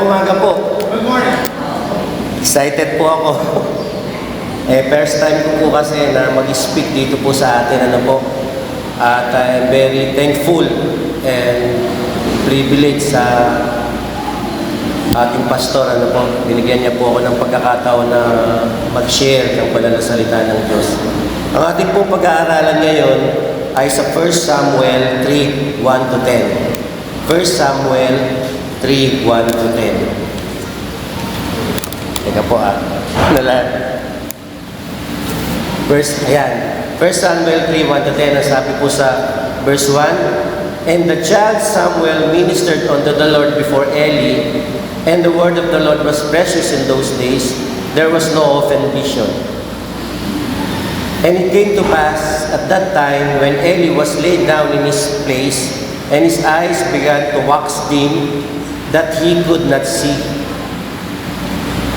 Magandang umaga po. Good morning. Excited po ako. First time ko po kasi na mag-speak dito po sa atin, At I'm very thankful and privileged sa ating pastor, Binigyan niya po ako ng pagkakataon na mag-share ng banal na salita ng Diyos. Ang ating po pag-aaralan ngayon ay sa 1 Samuel 3:1-10. 1 Samuel 3:1-10. Teka po Ayan. 1 Samuel 3:1-10, ang sabi po sa verse 1, And the child Samuel ministered unto the Lord before Eli, and the word of the Lord was precious in those days. There was no often vision. And it came to pass at that time when Eli was laid down in his place, and his eyes began to wax dim, that he could not see.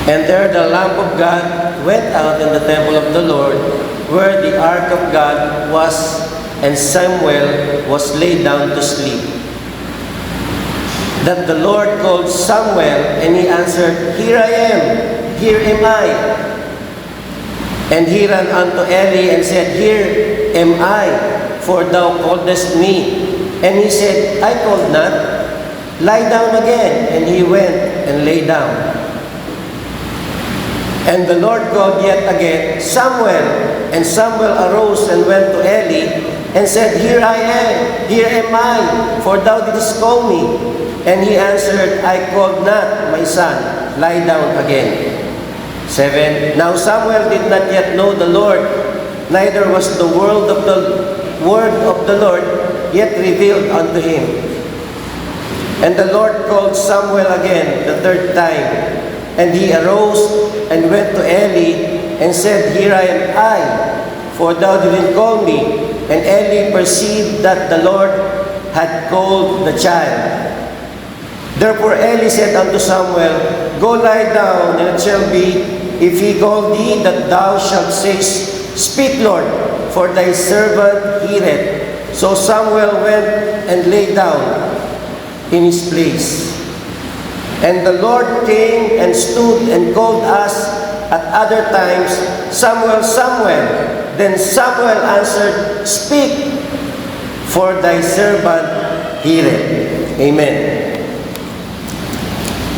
And there the lamp of God went out in the temple of the Lord, where the ark of God was, and Samuel was laid down to sleep. That the Lord called Samuel, and he answered, Here I am, here am I. And he ran unto Eli and said, Here am I, for thou callest me. And he said, I called not, lie down again. And he went and lay down. And the Lord called yet again, Samuel. And Samuel arose and went to Eli and said, Here I am, here am I, for thou didst call me. And he answered, I called not, my son, lie down again. 7. Now Samuel did not yet know the Lord, neither was the word of the Lord yet revealed unto him. And the Lord called Samuel again the third time. And he arose and went to Eli and said, Here I am I, for thou didn't call me. And Eli perceived that the Lord had called the child. Therefore Eli said unto Samuel, Go lie down, and it shall be, if he call thee, that thou shalt say, Speak, Lord, for thy servant heareth. So Samuel went and lay down in his place. And the Lord came and stood and called us at other times, Samuel, Samuel. Then Samuel answered, Speak, for thy servant heareth. Amen.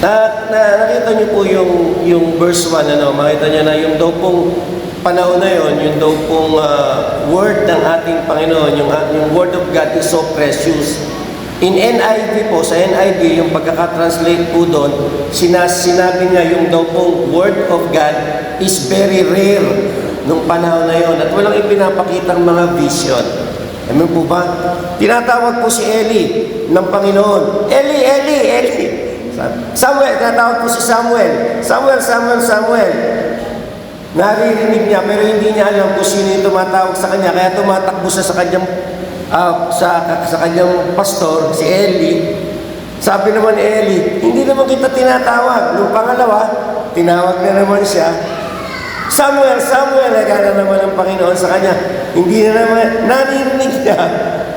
Nakita niyo po yung verse 1, makita niyo na yung daw pong panahon na yun, yung daw pong word ng ating Panginoon, yung word of God is so precious. In NIV po, sa NIV, yung pagkakatranslate po doon, sinabi nga yung daw pong word of God is very rare nung panahon na yun at walang ipinapakitang mga vision. Amen po ba? Tinatawag po si Eli ng Panginoon. Eli, Eli, Eli. Samuel, tinatawag po si Samuel. Samuel, Samuel, Samuel. Naririnig niya pero hindi niya alam kung sino yung tumatawag sa kanya. Kaya tumatakbo siya sa kanyang sa kanyang pastor, si Eli. Sabi naman ni Eli, hindi naman kita tinatawag. Nung pangalawa, tinawag na naman siya. Samuel, Samuel, nagana naman ang Panginoon sa kanya. Hindi na naman, naririnig niya.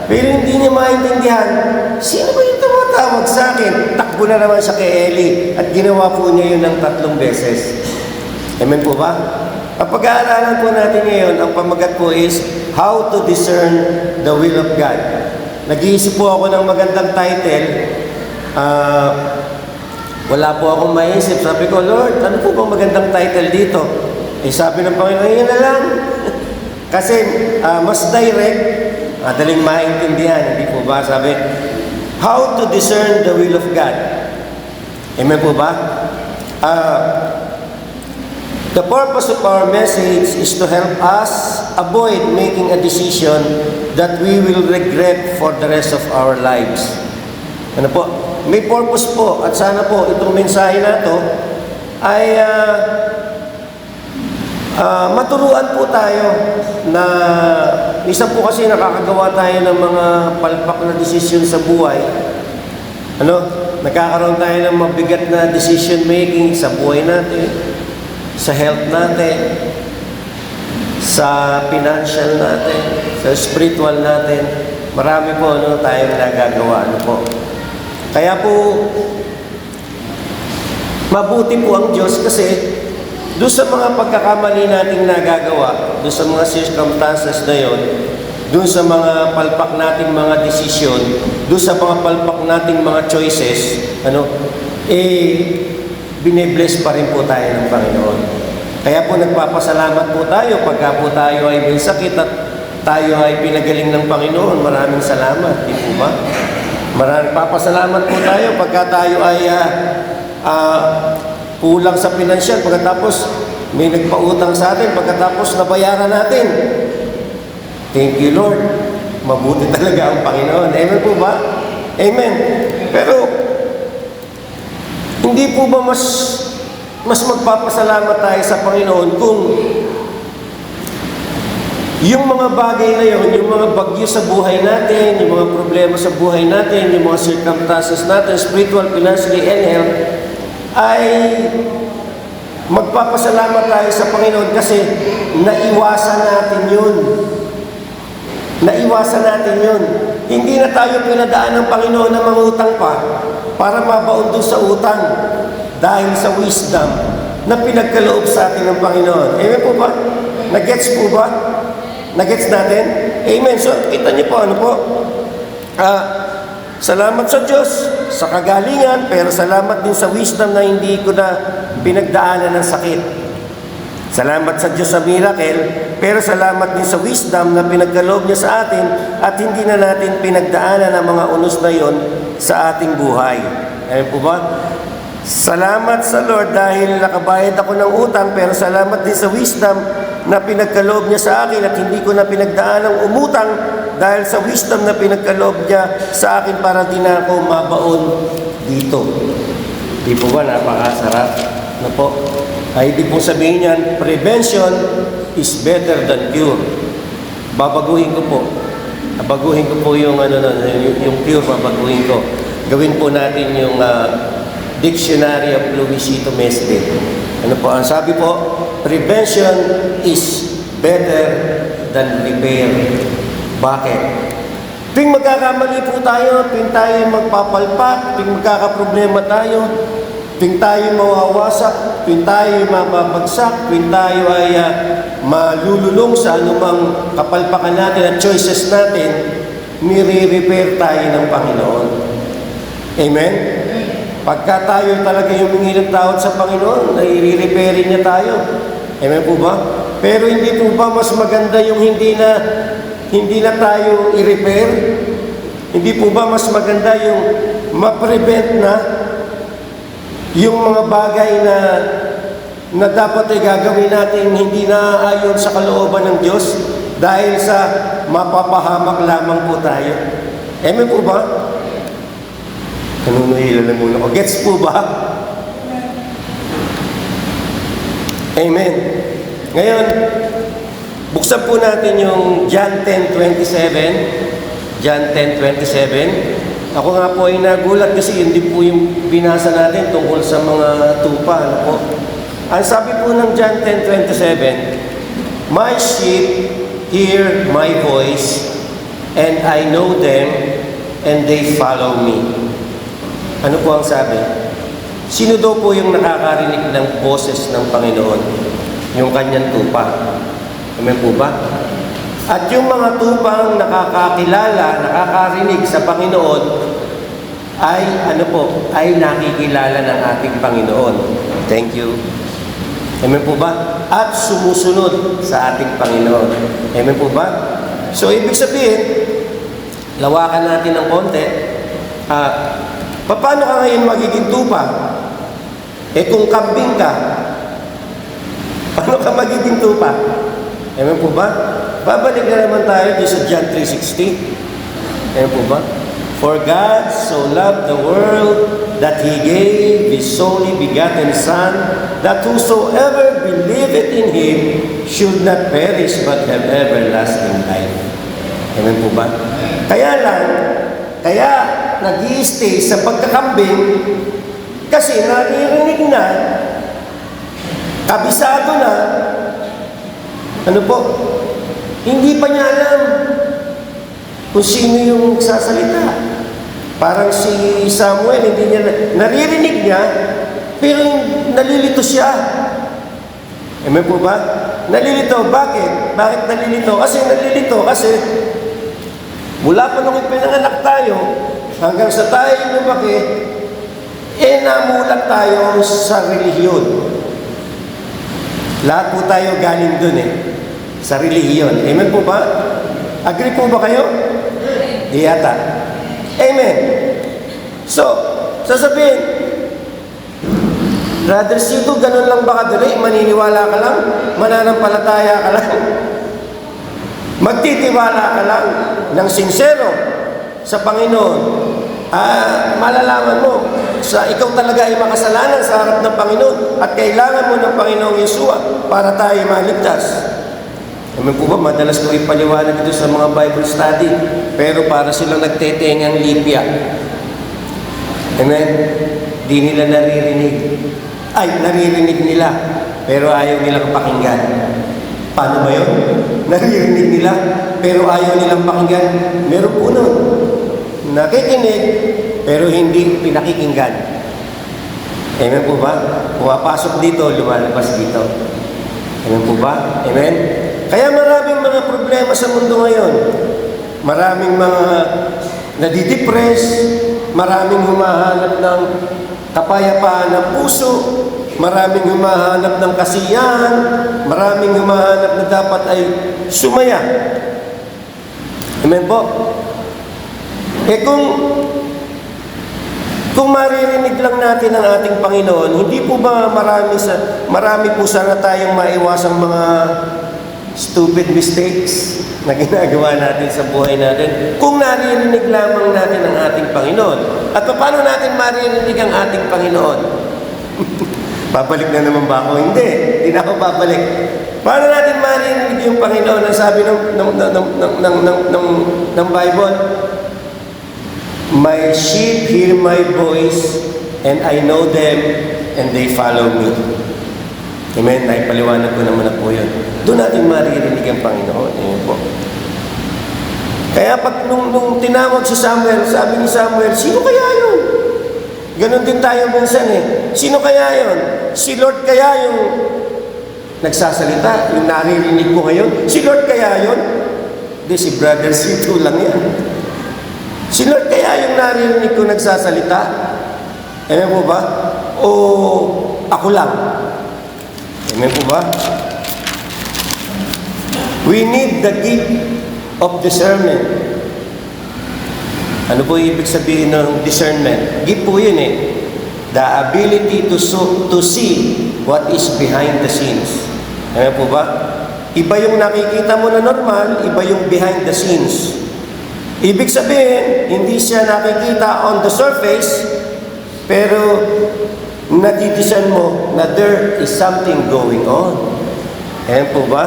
Pero hindi niya maintindihan, sino ba yung tumatawag sa akin? Takbo na naman siya kay Eli at ginawa po niya yun ng 3 beses. Amen po ba? Ang pag-aaralan po natin ngayon, ang pamagat po is How to Discern the Will of God. Nag-iisip po ako ng magandang title. Wala po akong maisip. Sabi ko, Lord, ano po bang magandang title dito? Sabi ng Panginoon, yun na lang. Kasi mas direct, madaling maintindihan. Hindi po ba? Sabi, How to Discern the Will of God. Amen po ba? The purpose of our message is to help us avoid making a decision that we will regret for the rest of our lives. Ano po? May purpose po at sana po itong mensahe na to ay maturuan po tayo na isa po kasi nakakagawa tayo ng mga palpak na desisyon sa buhay. Nagkakaroon tayo ng mabigat na decision making sa buhay natin, sa health natin, sa financial natin, sa spiritual natin. Marami po tayong nagagawa. Kaya po, Mabuti po ang Diyos kasi doon sa mga pagkakamali nating nagagawa, doon sa mga circumstances na yon, doon sa mga palpak nating mga desisyon, doon sa mga palpak nating mga choices, binibless pa rin po tayo ng Panginoon. Kaya po nagpapasalamat po tayo pagka po tayo ay may sakit at tayo ay pinagaling ng Panginoon. Maraming salamat, di po ba? Maraming papasalamat po tayo pagka tayo ay kulang sa pinansyal, pagkatapos may nagpautang sa atin, pagkatapos nabayaran natin. Thank you, Lord. Mabuti talaga ang Panginoon. Amen po ba? Amen. Pero hindi po ba mas magpapasalamat tayo sa Panginoon kung yung mga bagay na yun, yung mga bagyo sa buhay natin, yung mga problema sa buhay natin, yung mga circumstances natin, spiritual, financially, and health, ay magpapasalamat tayo sa Panginoon kasi naiwasan natin yun. Naiwasan natin yun. Hindi na tayo pinadaan ng Panginoon na mangutang pa para mabaon doon sa utang dahil sa wisdom na pinagkaloob sa atin ng Panginoon. Amen po ba? Nagets po ba? Nagets natin? Amen. So, kita niyo po, salamat sa Diyos sa kagalingan, pero salamat din sa wisdom na hindi ko na pinagdaanan ng sakit. Salamat sa Diyos sa miracle, pero salamat din sa wisdom na pinagkaloob niya sa atin at hindi na natin pinagdaanan ang mga unos na yon sa ating buhay. Amen po ba? Salamat sa Lord dahil nakabayad ako ng utang, pero salamat din sa wisdom na pinagkaloob niya sa akin at hindi ko na pinagdaan ng umutang dahil sa wisdom na pinagkaloob niya sa akin para din ako mabaon dito. Di po ba napakasarap? Na po? Ay di po sabihin niyan, prevention is better than cure. Babaguhin ko po. Babaguhin ko po yung cure, babaguhin ko. Gawin po natin yung Dictionary of Luisito Mestre. Ano po ang sabi po? Prevention is better than repair. Bakit? Tuwing magkakamali po tayo, tuwing tayo magpapalpak, tuwing magkakaproblema tayo, tuwing tayo mawawasak, tuwing tayo mababagsak, tuwing tayo ay malululong sa anumang kapalpakan natin at choices natin, nire-repair tayo ng Panginoon. Amen? Pagka tayo talaga humingi ng tawad sa Panginoon, nai-repairin niya tayo. Amen po ba? Pero hindi po ba mas maganda yung hindi na tayo i-repair? Hindi po ba mas maganda yung ma-prevent na yung mga bagay na dapat ay gagawin natin hindi na ayon sa kalooban ng Diyos dahil sa mapapahamak lamang po tayo? Amen po ba? Kanunuhila lang muna ako. Gets po ba? Amen. Ngayon, buksan po natin yung John 10:27. John 10:27. Ako nga po ay nagulat kasi hindi po yung binasa natin tungkol sa mga tupa. Ano po? Ang sabi po ng John 10:27, my sheep hear my voice, and I know them, and they follow me. Ano po ang sabi? Sino daw po yung nakakarinig ng boses ng Panginoon? Yung kanyang tupa. Amen po ba? At yung mga tupang nakakakilala, nakakarinig sa Panginoon, ay ay nakikilala ng ating Panginoon. Thank you. Amen po ba? At sumusunod sa ating Panginoon. Amen po ba? So, ibig sabihin, lawakan natin ng konti. Paano ka ngayon magiging tupa? Kung kambing ka, paano ka magiging tupa? Amen po ba? Babalik na naman tayo sa John 3:16. Amen po ba? For God so loved the world that He gave His only begotten Son, that whosoever believeth in Him should not perish but have everlasting life. Amen po ba? Kaya nag-i-stay sa pagkakambing kasi naririnig na, kabisado na, hindi pa niya alam kung sino yung sasalita. Parang si Samuel, hindi niya naririnig niya, Pero nalilito siya. Amen po ba? Nalilito. Bakit? Bakit nalilito? Kasi mula pa nung ipinanganak tayo, hanggang sa tayo lumaki, namulat tayo sa relihiyon. Lahat po tayo galing dun sa relihiyon. Amen po ba? Agree po ba kayo? Di yata. Amen. So, sasabihin, Brother Sito, ganun lang ba kadali? Maniniwala ka lang? Mananampalataya ka lang? Magtitiwala ka lang ng sincero sa Panginoon? Malalaman mo sa ikaw talaga ay makasalanan sa harap ng Panginoon at kailangan mo ng Panginoong Yeshua para tayo maligtas. Amen po ba? Madalas ko ipaliwanag ito sa mga Bible study, pero para silang nagtetengang lipya. Amen? Di nila naririnig. Naririnig nila, pero ayaw nilang pakinggan. Paano ba yun? Naririnig nila, pero ayaw nilang pakinggan. Meron po nun. Nakikinig, pero hindi pinakikinggan. Amen po ba? Pumapasok dito, lumalabas dito. Amen po ba? Amen? Kaya maraming mga problema sa mundo ngayon. Maraming mga nadidepress, maraming humahanap ng kapayapaan ng puso, maraming humahanap ng kasiyahan, maraming humahanap na dapat ay sumaya. Amen po? Kung maririnig lang natin ang ating Panginoon, hindi po ba marami po sana tayong maiwasang mga stupid mistakes na ginagawa natin sa buhay natin kung naririnig lamang natin ang ating Panginoon. At paano natin maririnig ang ating Panginoon? Babalik na naman ba ako? Hindi na ako babalik. Paano natin maririnig yung Panginoon? Ang sabi ng Bible, "My sheep hear my voice, and I know them, and they follow me." Amen? Naipaliwanag ko naman na po yun. Doon natin maririnig ang Panginoon. Amen po. Kaya pag nung tinawag si Samuel, sabi ni Samuel, sino kaya yun? Ganon din tayo minsan Sino kaya yun? Si Lord kaya yung nagsasalita, yung naririnig ko ngayon? Si Lord kaya yun? Hindi, si Brother Sito lang yan. Si Lord kaya yung naririnig ko nagsasalita? Amen po ba? O ako lang? Amen po ba? We need the gift of discernment. Ano po ibig sabihin ng discernment? Gift po yun The ability to see what is behind the scenes. Amen po ba? Iba yung nakikita mo na normal, iba yung behind the scenes. Ibig sabihin, hindi siya nakikita on the surface, pero nadidiscern mo na there is something going on. Ayan po ba?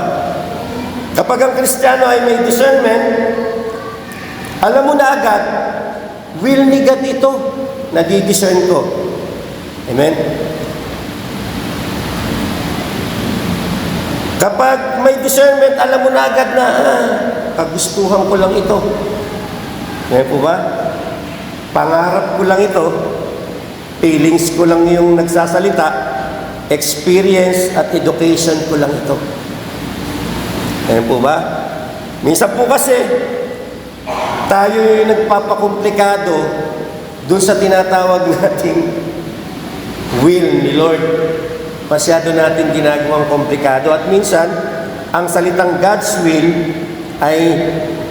Kapag ang Kristiyano ay may discernment, alam mo na agad, will ni God ito, nadidiscern ko. Amen? Kapag may discernment, alam mo na agad na, kagustuhan ko lang ito. Amen po ba? Pangarap ko lang ito, feelings ko lang yung nagsasalita, experience at education ko lang ito. Ayan po ba? Minsan po kasi, tayo yung nagpapakomplikado dun sa tinatawag nating will ni Lord. Masyado natin ginagawang komplikado. At minsan, ang salitang God's will ay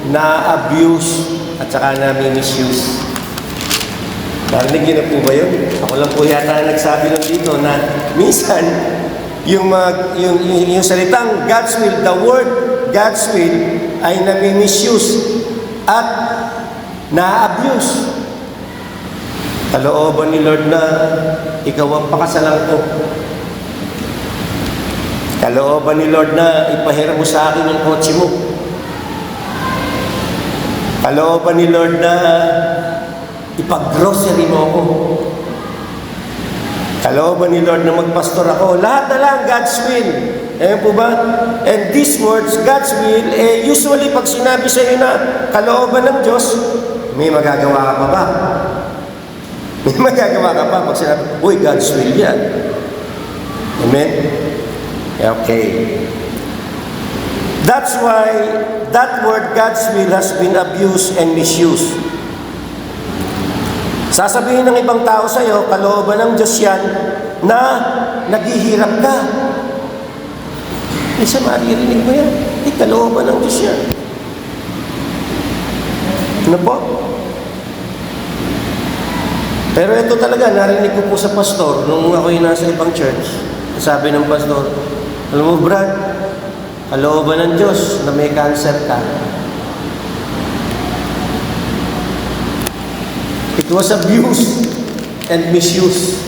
na-abuse at saka na-misuse. Narinig niyo na po ba yun? Ako lang po yata nagsabi nun dito na minsan, yung salitang God's will, the word God's will, ay nami-misuse at na-abuse. Kalooban ni Lord na ikaw ang pakasalan ko. Kalooban ni Lord na ipahiram mo sa akin yung kotse mo. Kalooban ni Lord na ipag-grocery mo ako. Kalooban ni Lord na magpastor ako. Lahat na lang, God's will. Ayan po ba? And these words, God's will, usually pag sinabi sa iyo na kalooban ng Diyos, may magagawa ka pa ba? May magagawa ka pa pag sinabi, uy, God's will yan. Amen? Okay. That's why that word God's will has been abused and misused. Sasabihin ng ibang tao sa iyo, kalooban ng Diyos yan, na naghihirap ka. Isa maririnig mo yan. Kalooban ng Diyos yan. Ano po? Pero ito talaga, narinig ko po sa pastor, nung ako'y nasa ibang church, sabi ng pastor, alam mo Brad, kalooban ng Diyos na may cancer ka. It was abused and misused.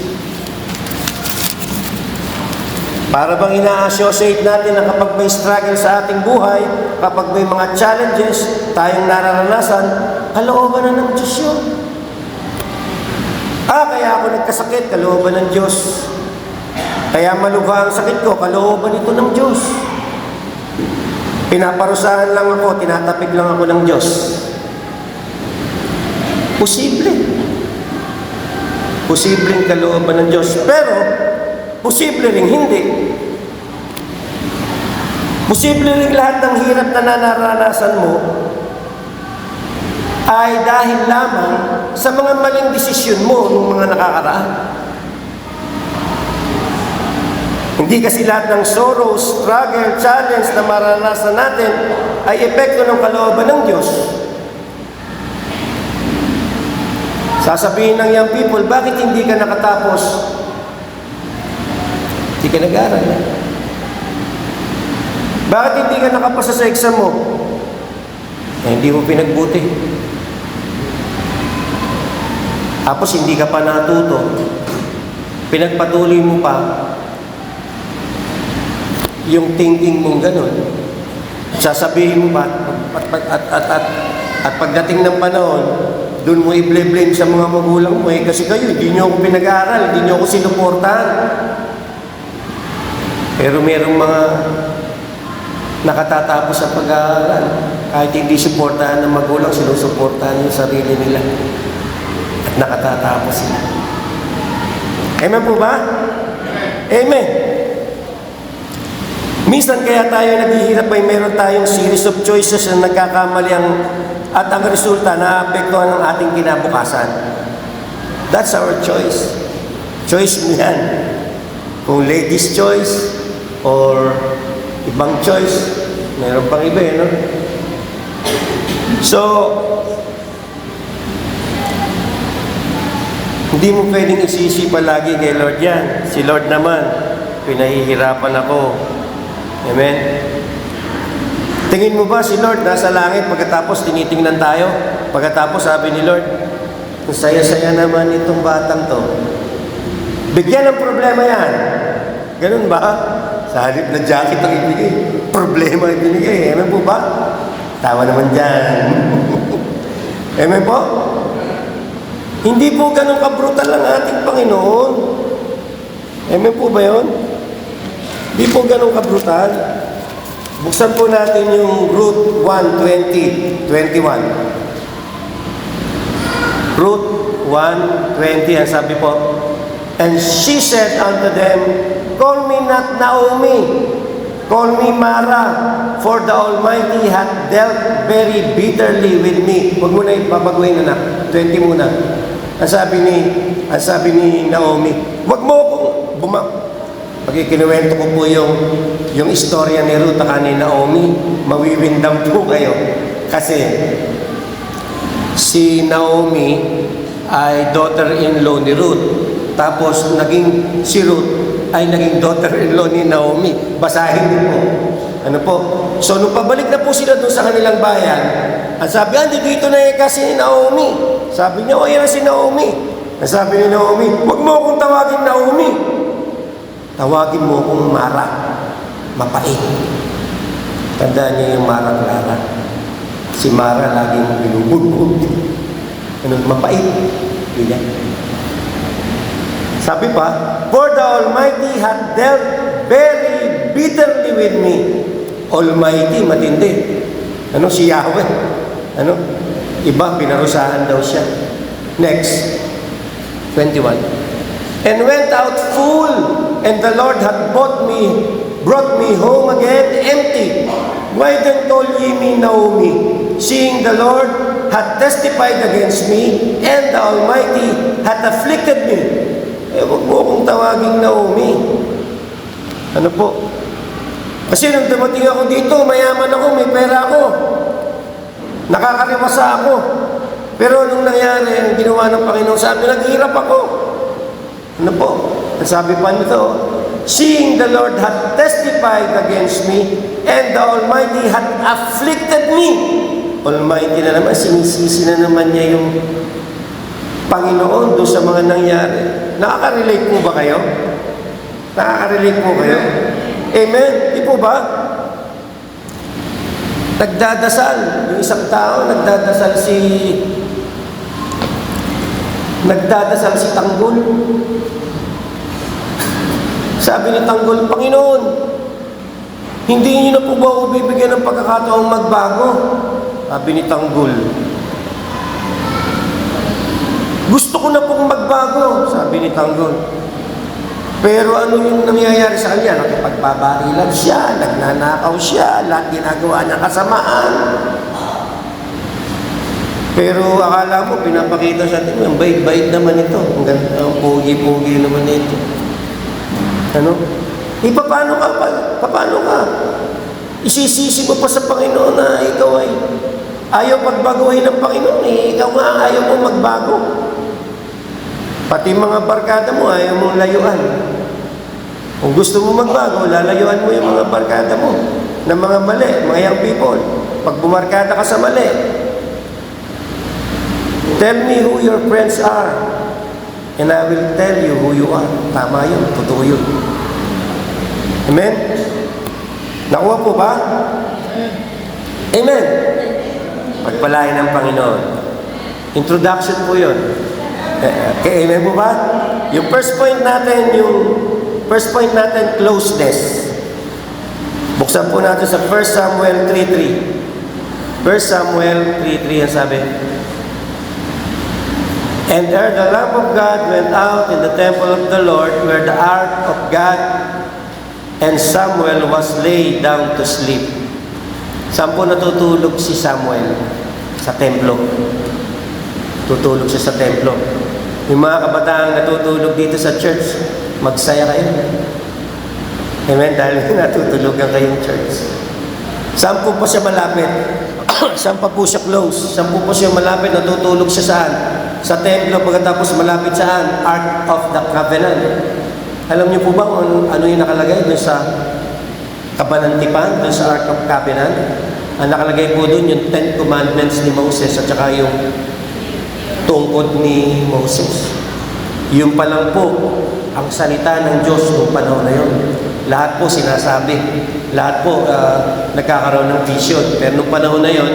Para bang ina-associate natin na kapag may struggle sa ating buhay, kapag may mga challenges tayong nararanasan, kalooban na ng Diyos yun. Kaya ako nagkasakit, kalooban ng Diyos. Kaya malubha ang sakit ko, kalooban ito ng Diyos. Pinaparusahan lang ako, tinatapik lang ako ng Diyos. Posible. Posibleng kalooban ng Diyos. Pero, posible rin hindi. Posible rin lahat ng hirap na nararanasan mo ay dahil lamang sa mga maling desisyon mo nung mga nakakaraan. Hindi kasi lahat ng sorrow, struggle, challenge na maranasan natin ay epekto ng kalooban ng Diyos. Sasabihin ng young people, bakit hindi ka nakatapos? Hindi ka nag-aaral. Bakit hindi ka nakapasa sa exam mo? Hindi mo pinagbuti. Tapos hindi ka pa natuto. Pinagpatuloy mo pa yung thinking mong ganun. Sasabihin mo pa at pagdating ng panahon, doon mo i-blame sa mga magulang mo, kasi kayo, hindi nyo ako pinag-aaral, hindi nyo ako sinuportahan. Pero merong mga nakatatapos sa pag-aaral, kahit hindi suportahan ng magulang, sinusuportahan yung sarili nila. At nakatatapos sila. Amen po ba? Amen. Minsan kaya tayo naghihirap ay meron tayong series of choices na nagkakamali at ang resulta na apektuhan ng ating kinabukasan. That's our choice. Choice mo yan. Kung ladies' choice or ibang choice, meron pang iba no? So, hindi mo pwedeng isisi palagi kay Lord yan. Si Lord naman, pinahihirapan ako. Amen? Tingin mo ba si Lord nasa langit pagkatapos tinitingnan tayo? Pagkatapos sabi ni Lord, ang saya-saya naman itong batang to. Bigyan ng problema yan. Ganun ba? Sa halip na jacket ang ibigay, problema ibinigay. Amen po ba? Tawa naman dyan. Amen po? Hindi po ganun kabrutal ang ating Panginoon. Amen po ba yun? Hindi po ganun kabrutal. Buksan po natin yung Ruth 1:20, 21. Ruth 1:20, ang sabi po, and she said unto them, call me not Naomi, call me Mara, for the Almighty hath dealt very bitterly with me. Huwag mo na ipabaguhin na 20 muna. Ang sabi ni Naomi, huwag mo akong Pagkikinuwento ko po yung istorya ni Ruth at ni Naomi, mawiwindang po kayo. Kasi si Naomi ay daughter-in-law ni Ruth. Tapos si Ruth ay naging daughter-in-law ni Naomi. Basahin niyo po. Ano po? So nung pabalik na po sila doon sa kanilang bayan, ang sabi, dito na kasi ni Naomi. Sabi niya, yan si Naomi. Ang sabi ni Naomi, huwag mo akong tawagin Naomi. Tawagin mo akong Mara, mapait. Tandaan niyo yung Mara Clara. Si Mara laging binubugbog. Mapait. Ganyan. Sabi pa, for the Almighty hath dealt very bitterly with me. Almighty, matindi. Si Yahweh. Iba, pinarusahan daw siya. Next. 21. And went out full, and the Lord had brought me home again empty. Why then told ye me, Naomi, seeing the Lord had testified against me, and the Almighty had afflicted me? Huwag mo akong tawaging Naomi. Ano po? Kasi nung dumating ako dito, mayaman ako, may pera ako. Nakakariwasa ako. Pero nung nangyari, ang ginawa ng Panginoon, sabi, naghihirap ako. Ano po? Sabi pa nito, seeing the Lord had testified against me, and the Almighty had afflicted me. Almighty na naman, sinisisi na naman niya yung Panginoon doon sa mga nangyari. Nakaka-relate po ba kayo? Nakaka-relate po kayo? Amen? Di po ba? Nagdadasal. Yung isang tao, nagdadasal si Tanggol. Sabi ni Tanggol, Panginoon, hindi niyo na po ba ako bibigyan ng pagkakataong magbago? Sabi ni Tanggol, gusto ko na pong magbago, sabi ni Tanggol. Pero ano yung nangyayari sa kanya? Nakipagbabarilan siya, nagnanakaw siya, lahat ginagawa niya kasamaan. Pero akala mo, pinapakita siya, ang bait-bait naman ito. Ang pogi-pogi naman ito. Ano? Paano ka? Paano ka? Isisisi mo pa sa Panginoon na ikaw ay ayaw pagbaguhin ng Panginoon. Ikaw nga ayaw mo magbago. Pati mga barkada mo, ayaw mong layuan. Kung gusto mo magbago, lalayuan mo yung mga barkada mo ng mga mali, mga young people. Pag bumarkada ka sa mali, tell me who your friends are, and I will tell you who you are. Tama yun, totoo yun. Amen? Nakuha po ba? Amen? Pagpalain ng Panginoon. Introduction po yun. Okay, amen po ba? Yung first point natin, closeness. Buksan po natin sa 1 Samuel 3:3. 1 Samuel 3:3 ang sabi, and there the Lamb of God went out in the temple of the Lord, where the ark of God, and Samuel was laid down to sleep. Saan po natutulog si Samuel? Sa templo. Tutulog siya sa templo. Yung mga kabataang natutulog dito sa church, magsaya kayo. Amen? Dahil natutulugan kayong church. Saan po pa siya malapit? Saan pa po siya close? Saan po siya malapit? Natutulog siya saan? Sa templo, pagkatapos malapit saan? Ark of the Covenant. Alam niyo po ba kung ano yung nakalagay doon sa kabanantipan, doon sa Ark of Covenant? Ang nakalagay po doon yung 10 Commandments ni Moses at saka yung tungkod ni Moses. Yung pa lang po ang salita ng Diyos noong panahon na yun. Lahat po sinasabi. Lahat po nagkakaroon ng vision. Pero noong panahon na yun,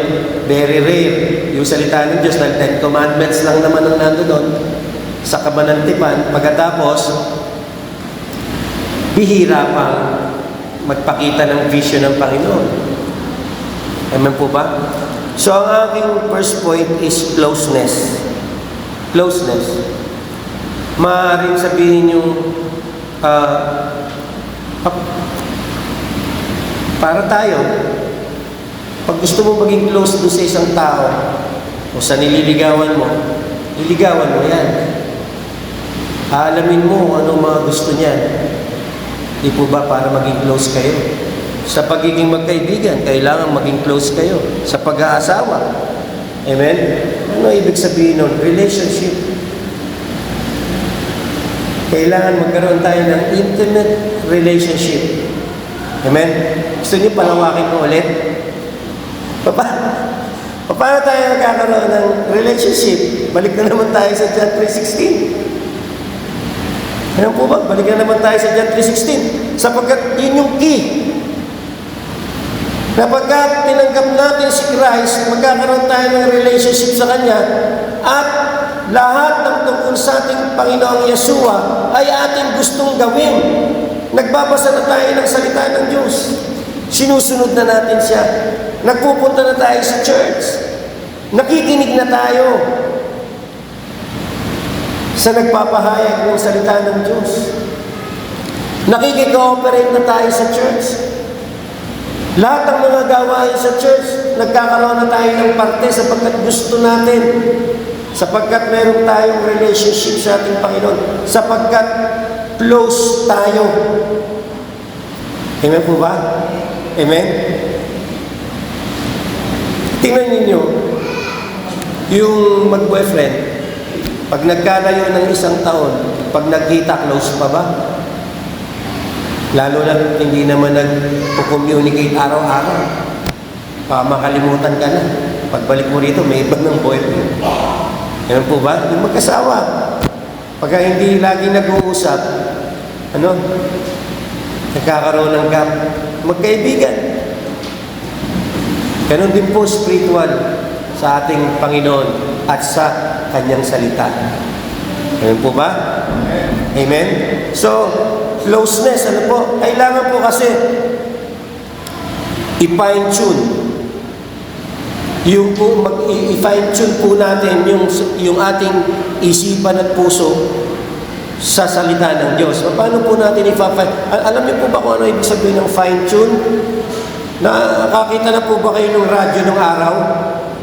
very rare yung salita ng Diyos dahil 10 Commandments lang naman ang nandoon sa kabanantipan. Pagkatapos, bihira pang magpakita ng vision ng Panginoon. Amen po ba? So, ang aking first point is closeness. Closeness. Maaaring sabihin yung para tayo, pag gusto mo maging close doon sa isang tao o sa nililigawan mo yan. Aalamin mo ano mga gusto niya. Di po ba para maging close kayo? Sa pagiging magkaibigan, kailangan maging close kayo. Sa pag-aasawa. Amen? Ano ibig sabihin nun? Relationship. Kailangan magkaroon tayo ng intimate relationship. Amen? Gusto niyo palawakin ko ulit? Paano tayo magkakaroon ng relationship? Balik na naman tayo sa John 3:16. Ano po ba? Balik na naman tayo sa John 3:16. Sapagkat yun yung key. Kapag tinanggap natin si Christ, magkakaroon tayo ng relationship sa Kanya, at lahat ng tungkol sa ating Panginoong Yeshua ay ating gustong gawin. Nagbabasa na tayo ng salita ng Diyos. Sinusunod na natin siya. Nagpupunta na tayo sa church. Nakikinig na tayo. sa nagpapahayag ng salita ng Diyos. Nakikikooperate na tayo sa church. Lahat ng mga gawain sa church, nagkakaroon na tayo ng parte sapagkat gusto natin. Sapagkat meron tayong relationship sa ating Panginoon. Sapagkat close tayo. Amen po ba? Amen? Tingnan ninyo, yung mag-boyfriend, pag nagkalayo ng isang taon, pag nagkita, close pa ba? Lalo na hindi naman nag-communicate araw-araw. Makalimutan ka na. Pagbalik mo rito, may iba ng boyfriend. Ayan po ba? Yung mag-asawa. Pagka hindi lagi nag-uusap, nagkakaroon ng gap. Magkaibigan. Ganon din po spiritual sa ating Panginoon at sa Kanyang salita. Ayan po ba? Amen? So, closeness, kailangan po kasi i-fine-tune. I-fine-tune po natin yung ating isipan at puso sa salita ng Diyos. Paano po natin i-fine? Alam niyo po ba kung ano ibig sabihin ng fine-tune? Nakakita na po ba kayo ng radyo ng araw?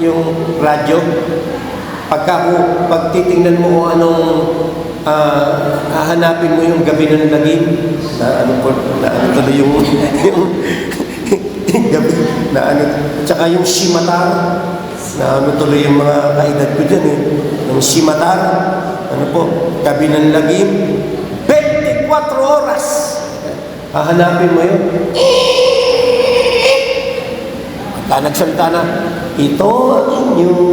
Yung radyo? Pag titingnan mo kung anong hahanapin mo yung gabi ng lagim na tuloy yung gabi na tsaka yung shimatar na tuloy yung mga kaedad ko dyan yung shimatar gabi ng lagim 24 oras hahanapin mo yun nagsalita na ito ang inyong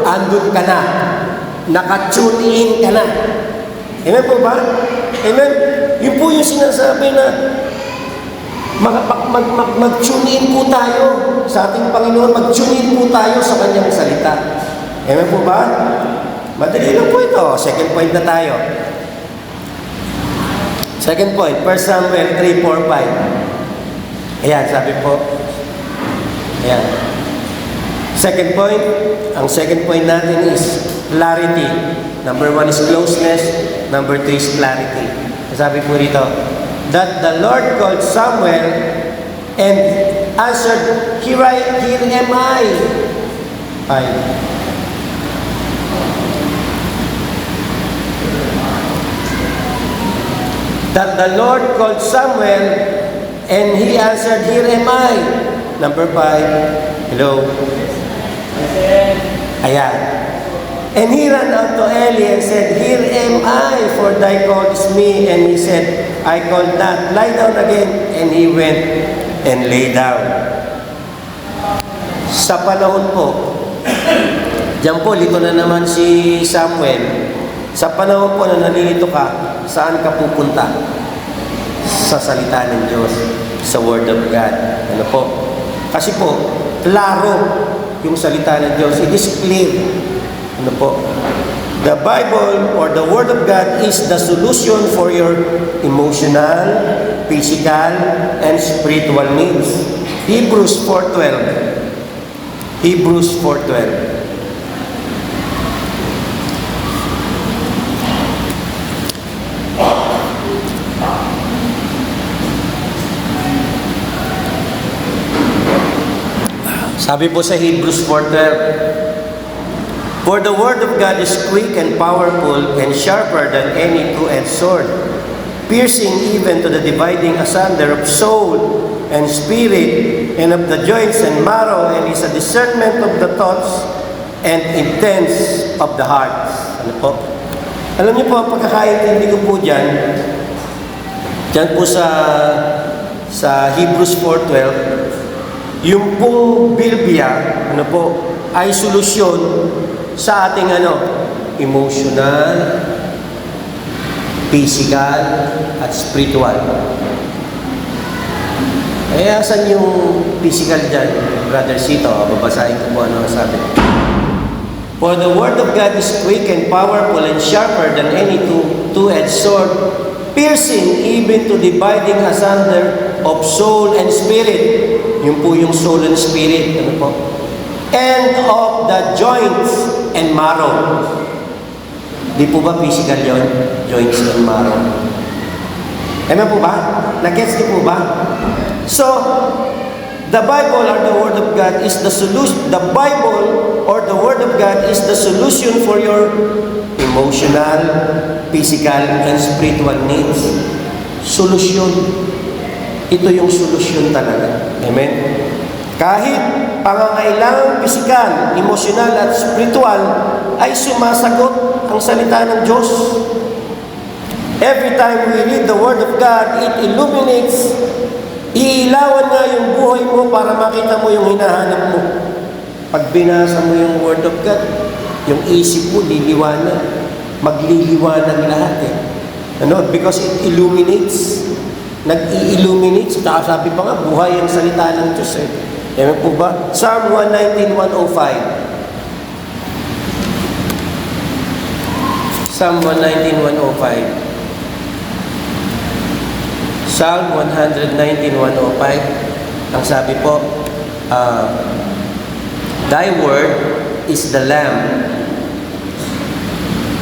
andun ka na. Naka-tune in ka na. Amen po ba? Amen? Yun po yung sinasabi na mag-tune in po tayo sa ating Panginoon. Mag-tune in po tayo sa Kanyang salita. Amen po ba? Madali lang po ito. Second point na tayo. Second point, 1 Samuel 3:4-5. Ayan, sabi po. Ayan. Second point, ang second point natin is clarity. Number 1 is closeness. Number 2 is clarity. Sabi po rito, that the Lord called Samuel and answered, Here am I. That the Lord called Samuel and he answered, Here am I. Number 5, hello. Ayan. And he ran out to Eli and said, Here am I, for thy callest me. And he said, I called not. Lie down again. And he went and lay down. Sa panahon po, diyan po, lito na naman si Samuel. Sa panahon po na nalilito ka, saan ka pupunta? Sa salita ng Diyos, sa Word of God. Ano po? Kasi po, klaro yung salita ng Diyos. It is clear. Ano po? The Bible or the Word of God is the solution for your emotional, physical, and spiritual needs. Hebrews 4:12. Hebrews 4:12. Sabi po sa Hebrews 4:12, For the word of God is quick and powerful and sharper than any two-edged sword, piercing even to the dividing asunder of soul and spirit and of the joints and marrow, and is a discernment of the thoughts and intents of the heart. Ano po? Alam niyo po, ang pagkakaintindi ko po dyan po sa Hebrews 4:12, yung pong Biblia, ay solusyon sa ating emotional, physical, at spiritual. Kaya saan yung physical dyan? Brother Sito, babasahin ko po ano sabi. For the word of God is quick and powerful and sharper than any two-edged sword, piercing even to dividing asunder of soul and spirit. Yung po yung soul and spirit. Ano po? And of the joints and marrow. Di po ba physical yon? Joints and marrow. Amen po ba? Nag-gets niyo po ba? So, the Bible or the Word of God is the solution. The Bible or the Word of God is the solution for your emotional, physical, and spiritual needs. Solusyon. Ito yung solusyon talaga. Amen? Kahit pangangailangang pisikal, emosyonal at spiritual ay sumasagot ang salita ng Diyos. Every time we read the Word of God, it illuminates, iilawan nga yung buhay mo para makita mo yung hinahanap mo. Pag binasa mo yung Word of God, yung isip mo liliwanag, magliliwanag lahat eh. Ano? Because it illuminates, nag-i-illuminate, sabi pa nga, buhay ang salita ng Diyos eh. Amen po ba? Psalm 119:105. Psalm 119:105. Psalm 119:105. Ang sabi po, Thy word is the lamp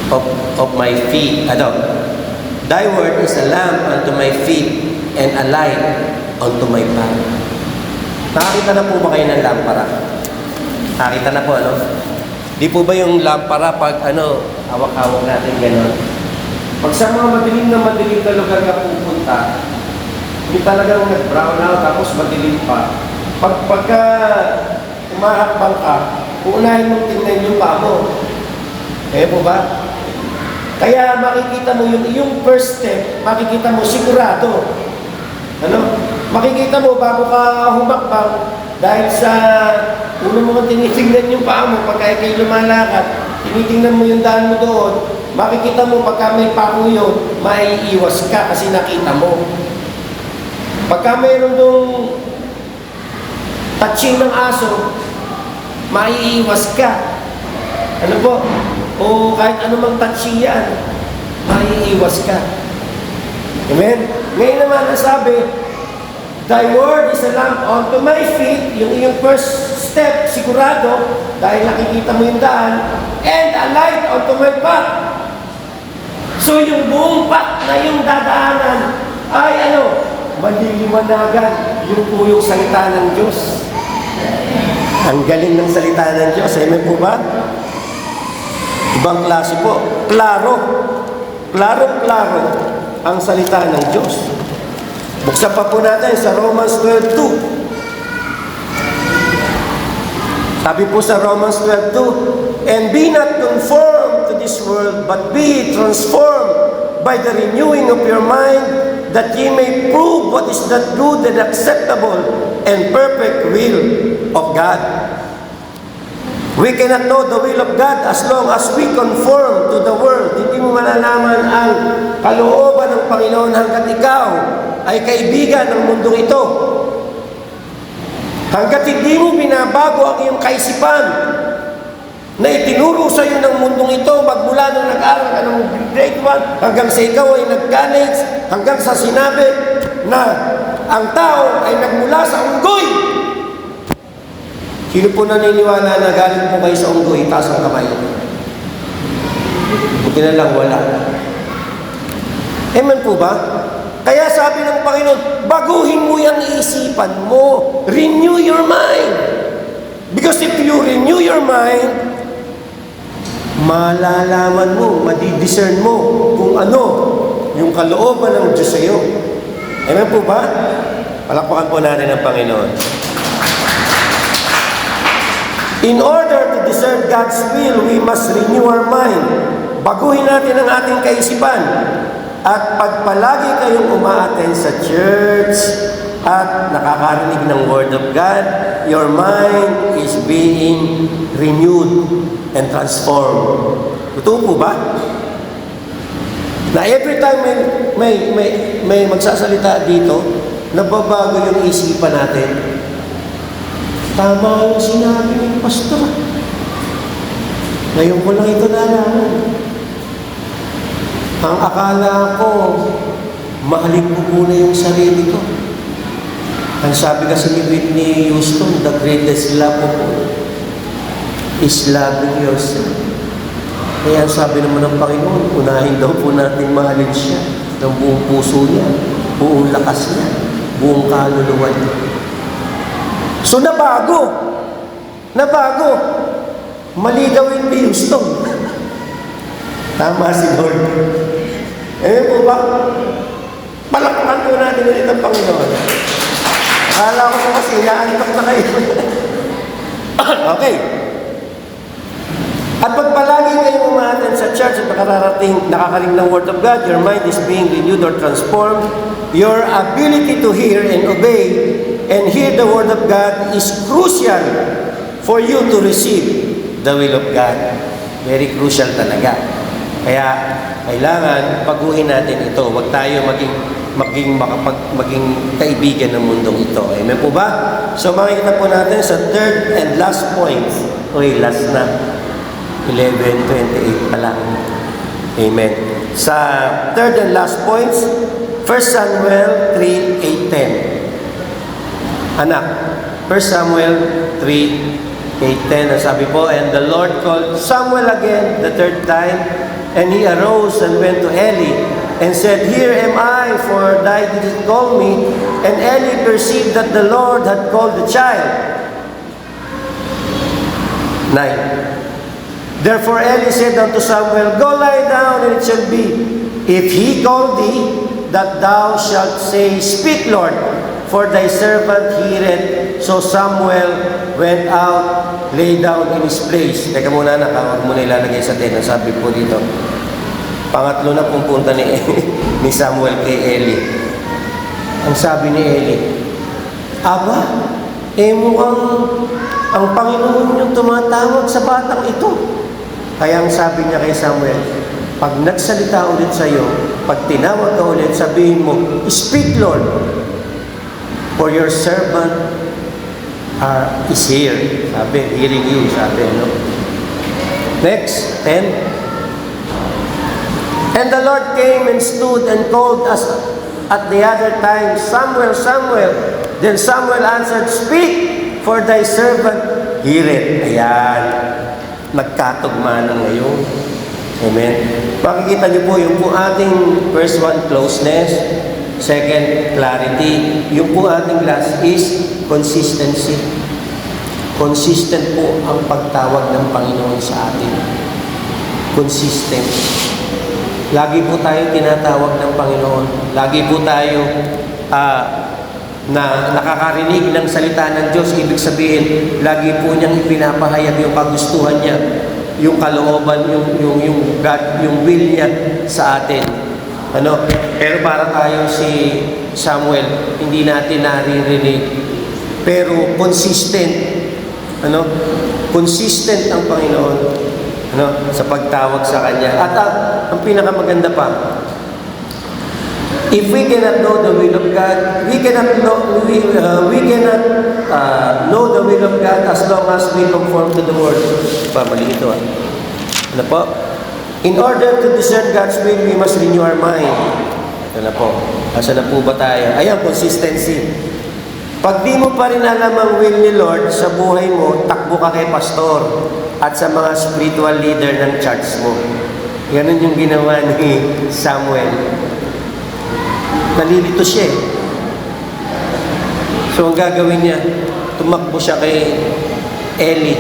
of my feet. Thy word is a lamp unto my feet and a light unto my path. Nakakita na po ba kayo ng lampara? Nakakita na po, ano? Di po ba yung lampara pag, hawak-hawak natin gano'n? Pag sa mga madilim na lugar ka pupunta, hindi talagang nag-brown out, tapos madilim pa. Pagka umahakbang ka, uunahin mong tingnan yung paa mo. Kaya po ba? Kaya makikita mo yung iyong first step, makikita mo sigurado. Makikita mo bago ka humakbang dahil sa uno mo tinitingnan yung paa mo pagka kayo lumalakad, tinitingnan mo yung daan mo doon, makikita mo pagka may pako yun, maiiwas ka kasi nakita mo. Pagka mayroon doon touching ng aso, maiiwas ka. Ano po? O kahit anumang touching yan, maiiwas ka. Amen? Ngayon naman ang sabi, Thy word is a lamp unto my feet, yung iyong first step, sigurado, dahil nakikita mo yung daan, and a light unto my path. So yung buong path na yung dadaanan ay maliliwanagan yung po yung salita ng Diyos. Ang galing ng salita ng Diyos. Amen po ba? Ibang klase po. Klaro. Klaro ang salita ng Diyos. Buksan pa po natin sa Romans 12:2. Sabi po sa Romans 12:2, And be not conformed to this world, but be transformed by the renewing of your mind, that ye may prove what is that good and acceptable and perfect will of God. We cannot know the will of God as long as we conform to the world. Hindi mo malalaman ang kalooban ng Panginoon hanggat ikaw ay kaibigan ng mundong ito. Hanggat hindi mo binabago ang iyong kaisipan na itinuro sa iyo ng mundong ito magmula nung nag-aaral ka ng grade 1 hanggang sa ikaw ay nag-college, hanggang sa sinabi na ang tao ay nagmula sa unggoy. Sino po naniniwala na galing po kayo sa unggoy? Taas ang kamay. Buti na lang wala. Amen po ba? Kaya sabi ng Panginoon, baguhin mo yung isipan mo. Renew your mind. Because if you renew your mind, malalaman mo, madidiscern mo kung ano yung kalooban ng Diyos sa iyo. Amen po ba? Palakpakan po natin ang Panginoon. In order to discern God's will, we must renew our mind. Baguhin natin ang ating kaisipan. At pagpalagi kayong umaattend sa church at nakakarinig ng Word of God, your mind is being renewed and transformed. Totoo po ba? Na every time may magsasalita dito, nababago yung isipan natin. Tama yung sinabi ng pastor. Ngayon ko lang ito nalaman. Ang akala ko, mahalin ko muna yung sarili ko. Ang sabi kasi ni Whitney Houston, the greatest love of all is loving yourself. Kaya sabi naman ng Panginoon, unahin daw po natin mahalin siya ng buong puso niya, buong lakas niya, buong kaluluwa niya. So nabago. Mali daw hindi Houston. Tama si Lord. Po ba? Palakpakan po natin ulit ang Panginoon. Akala ko po kasi inaantok na kayo. Okay. At pag palagi kayo umaten sa church at nakakarinig ng Word of God, your mind is being renewed or transformed, your ability to hear and obey and hear the Word of God is crucial for you to receive the will of God. Very crucial talaga. Kaya, kailangan paguhin natin ito. Huwag tayo maging kaibigan ng mundong ito. Amen po ba? So, makikita po natin sa third and last point. Last na. 11:28 pa lang. Amen. Sa third and last points, 1 Samuel 3:8-10. Anak, 1 Samuel 3:8-10, ang sabi po, and the Lord called Samuel again the third time, and he arose and went to Eli, and said, Here am I, for thou didst call me. And Eli perceived that the Lord had called the child. 9. Therefore Eli said unto Samuel, Go lie down, and it shall be, if he call thee, that thou shalt say, Speak, Lord, for thy servant heareth. So Samuel went out, lay down in his place. Teka muna, huwag mo na ilalagay sa tin. Sabi po dito, pangatlo na pupunta ni Samuel kay Eli. Ang sabi ni Eli, Aba, mukhang ang Panginoon yung tumatawag sa batang ito. Kaya ang sabi niya kay Samuel, pag nagsalita ulit sa iyo, pag tinawag ka ulit, sabihin mo, Speak, Lord, for your servant is here. Sabi, hearing you, sabi, no? Next, 10. And the Lord came and stood and called us at the other time, Samuel, Samuel. Then Samuel answered, Speak, for thy servant heareth. Ayan. Nagkatugma na ngayon. Amen. Makikita niyo po yung po ating first one, closeness. Second, clarity. Yung po ating last is consistency. Consistent po ang pagtawag ng Panginoon sa atin. Consistent. Lagi po tayo tinatawag ng Panginoon. Lagi po tayo na nakakarinig ng salita ng Diyos. Ibig sabihin, lagi po niyang ipinapahayag yung kagustuhan niya, yung kalooban, yung God, yung will niya sa atin. Pero para tayo si Samuel, hindi natin naririnig. Pero consistent. Consistent ang Panginoon sa pagtawag sa Kanya. At ang pinakamaganda pa, if we cannot know the will of God, we cannot know the will of God as long as we conform to the Word. Mali ito. Ano po? In order to discern God's will, we must renew our mind. Ito na po. Asa na po ba tayo? Ayan, consistency. Pag di mo pa rin alam ang will ni Lord sa buhay mo, takbo ka kay pastor at sa mga spiritual leader ng church mo. Ganun yung ginawa ni Samuel. Nalilito siya. So, ang gagawin niya, tumakbo siya kay Eli.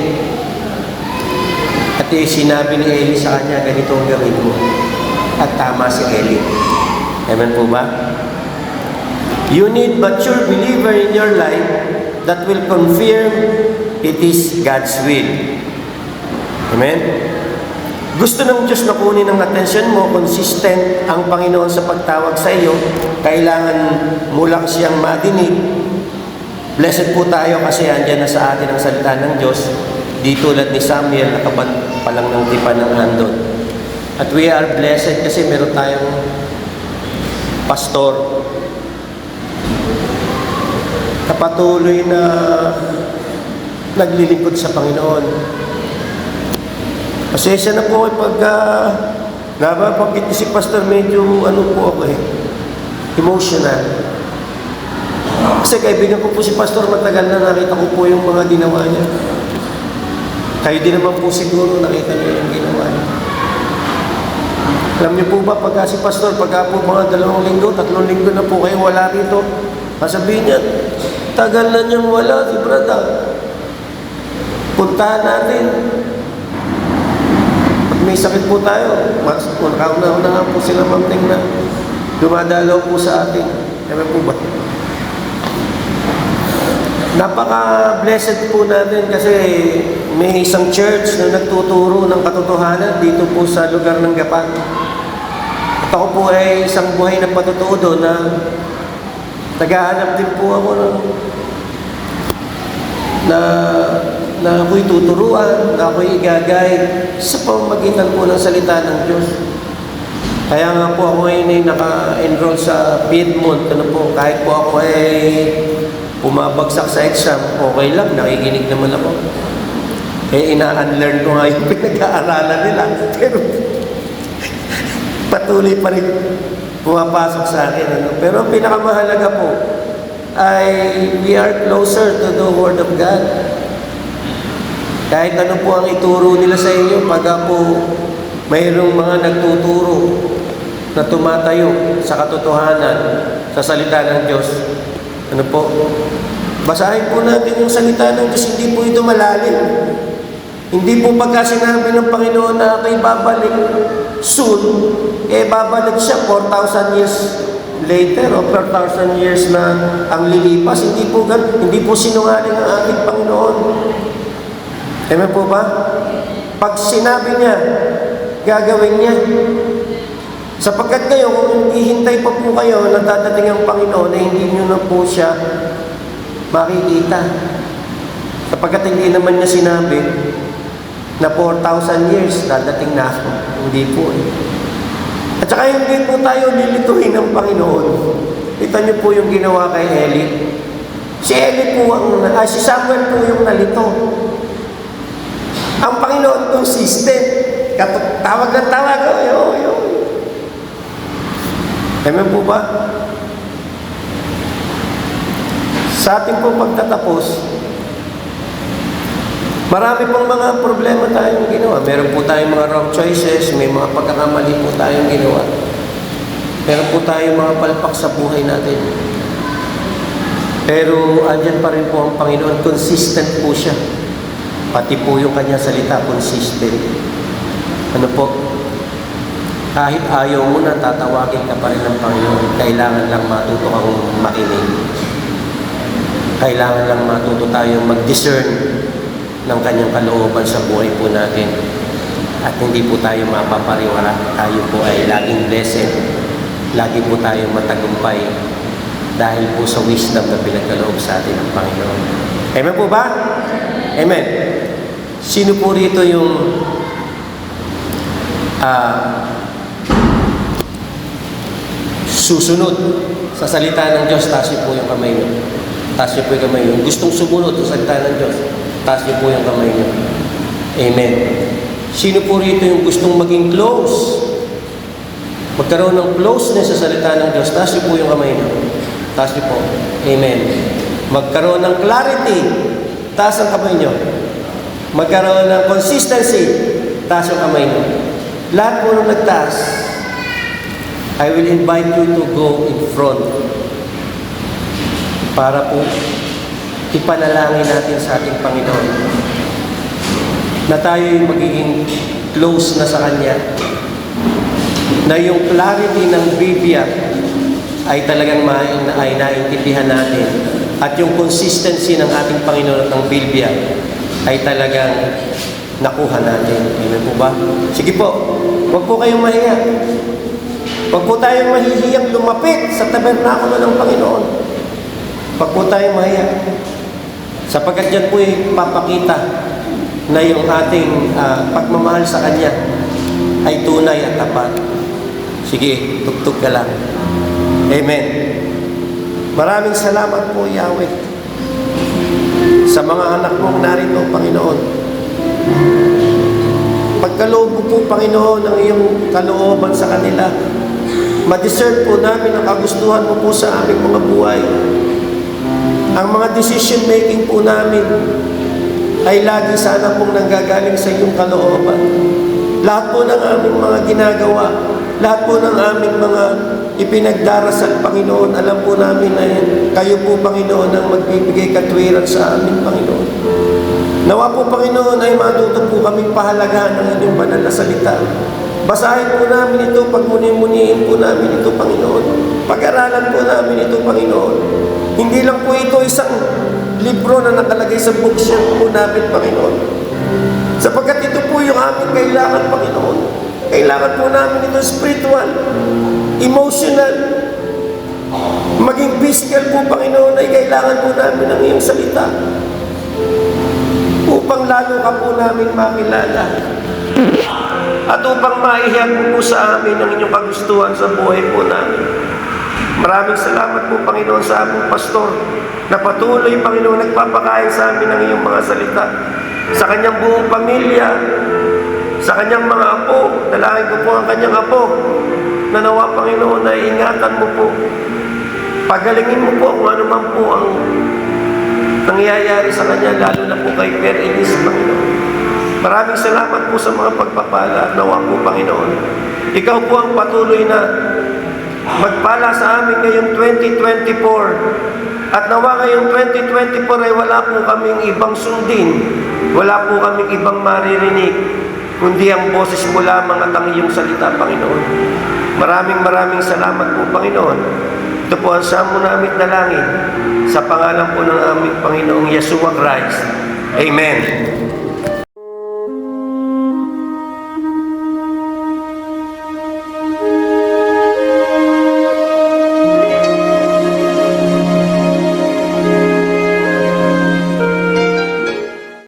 At sinabi ni Eli sa kanya, ganito ang gawin mo. At tama si Eli. Amen po ba? You need mature believer in your life that will confirm it is God's will. Amen? Gusto ng Diyos na kunin ang atensyon mo, consistent ang Panginoon sa pagtawag sa iyo, kailangan mo lang siyang madinig. Blessed po tayo kasi andyan na sa atin ang salita ng Diyos. Di tulad ni Samuel, nakaban pa lang ng tipan ng handon. At we are blessed kasi meron tayong pastor na patuloy na naglilingkod sa Panginoon. Pasensya na po pag napapagkit si Pastor, medyo po ako emotional. Kasi kaibigan ko po si Pastor, matagal na nakita ko po yung mga ginawa niya. Kayo din naman po siguro, nakita niyo yung ginawa niyo. Alam niyo po ba, pagka si Pastor, pagka po mga 2 linggo, 3 linggo na po kayo wala rito, sasabihin niya, tagal na niyang wala si Brada. Puntahan natin. Pag may sakit po tayo, nakauna-unahan po sila mamting na dumadalaw po sa atin. Kaya po ba? Napaka-blessed po natin kasi may isang church na nagtuturo ng katotohanan dito po sa lugar ng Gapan. At ako po ay isang buhay na patutuo doon na naghahanap din po ako na ako'y tuturuan, na ako'y igagay sa pamamagitan po ng salita ng Diyos. Kaya nga po ako ngayon ay naka-enroll sa Piedmont. Ano po, kahit po ako ay pumabagsak sa exam, okay lang, nakikinig naman ako. Ina-unlearn ko nga yung pinag-aaralan nila. Pero patuloy pa rin pumapasok sa akin. Ano? Pero ang pinakamahalaga po ay we are closer to the Word of God. Kahit ano po ang ituro nila sa inyo, pagka po mayroong mga nagtuturo na tumatayo sa katotohanan, sa salita ng Diyos, ano po, basahin po natin yung salita ng Diyos, hindi po ito malalim. Hindi po pagka sinabi ng Panginoon na ako'y babalik soon, babalik siya 4,000 years later o 4,000 years na ang lilipas. Hindi po sinungaling ang ating Panginoon. Amen po ba? Pag sinabi niya, gagawin niya. Sapagkat kayo, kung hihintay pa po kayo na dadating ang Panginoon, na hindi nyo na po siya makikita. Sapagkat hindi naman niya sinabi na 4,000 years dadating na ako. Hindi po eh. At saka hindi po tayo lilituhin ng Panginoon. Ito niyo po yung ginawa kay Eli. Si Eli po si Samuel po yung nalito. Ang Panginoon consistent. Tawag ng tawag. Amen po ba? Sa ating pong pagtatapos, marami pong mga problema tayong ginawa. Meron po tayong mga wrong choices, may mga pagkakamali po tayong ginawa. Meron po tayong mga palpak sa buhay natin. Pero andyan pa rin po ang Panginoon, consistent po siya. Pati po yung kanyang salita, consistent. Ano po? Kahit ayaw mo na, tatawagin ka pa rin ng Panginoon. Kailangan lang matuto kang makinig. Kailangan lang matuto tayong mag-discern ng kanyang kalooban sa buhay po natin. At hindi po tayo mapapariwara. Tayo po ay laging blessed. Lagi po tayong matagumpay dahil po sa wisdom na pinagkaloob sa atin ng Panginoon. Amen po ba? Amen. Sino po rito yung susunod sa salita ng Diyos? Taas niyo po yung kamay niyo. Taas niyo po yung kamay niyo. Gustong sumunod sa salita ng Diyos? Taas niyo po yung kamay niyo. Amen. Sino po rito yung gustong maging close? Magkaroon ng closeness sa salita ng Diyos? Taas niyo po yung kamay niyo. Taas niyo po. Amen. Magkaroon ng clarity? Taas ang kamay niyo. Magkaroon ng consistency? Taas ang kamay niyo. Lahat po nung nagtaas, I will invite you to go in front para po ipanalangin natin sa ating Panginoon na tayo'y magiging close na sa Kanya, na yung clarity ng Biblia ay talagang ay naintindihan natin, at yung consistency ng ating Panginoon at ng Biblia ay talagang nakuha natin. Amen po ba? Sige po, huwag po kayong mahiya. Huwag po tayong mahihiyang lumapit sa tabernakulo ng Panginoon. Huwag po tayong mahiya. Sapagkat yan po ay papakita na yung ating pagmamahal sa Kanya ay tunay at tapat. Sige, tugtog ka lang. Amen. Maraming salamat po, Yahweh, sa mga anak mong narito, Panginoon. Pagkaloob mo po, Panginoon, ang iyong kalooban sa kanila, ma-discern po namin ang kagustuhan mo po sa aming mga buhay. Ang mga decision making po namin ay lagi sana pong nanggagaling sa iyong kalooban. Lahat po ng aming mga ginagawa, lahat po ng aming mga ipinagdarasal, Panginoon, alam po namin na kayo po, Panginoon, ang magbibigay katwiran sa amin, Panginoon. Nawa po, Panginoon, ay matuto po kaming pahalagahan ng inyong banal na salita. Basahin po namin ito, pagmuni-muniin po namin ito, Panginoon. Pag-aralan po namin ito, Panginoon. Hindi lang po ito isang libro na nakalagay sa bookshelf po namin, Panginoon. Sapagkat ito po yung aming kailangan, Panginoon. Kailangan po namin ito spiritual, emotional, maging physical po, Panginoon, ay kailangan po namin ng iyong salita. Upang lalo ka po namin makilala. At upang maihiyag po sa amin ang inyong kagustuhan sa buhay po namin. Maraming salamat po, Panginoon, sa aming pastor na patuloy, Panginoon, nagpapakain sa amin ng iyong mga salita. Sa kanyang buong pamilya, sa kanyang mga apo, dalangin ko po ang kanyang apo, na nawa, Panginoon, na ingatan mo po. Pagalingin mo po kung ano man po ang nangyayari sa kanya, lalo na po kay Per Elise, Panginoon. Maraming salamat po sa mga pagpapala. Nawa po, Panginoon, ikaw po ang patuloy na magpala sa amin ngayong 2024. At nawa ngayong 2024 ay wala po kaming ibang sundin, wala po kaming ibang maririnig, kundi ang boses mo lamang at ang iyong salita, Panginoon. Maraming salamat po, Panginoon. Ito po ang samo namin dalangin sa pangalan po ng aming Panginoong Yeshua Christ. Amen.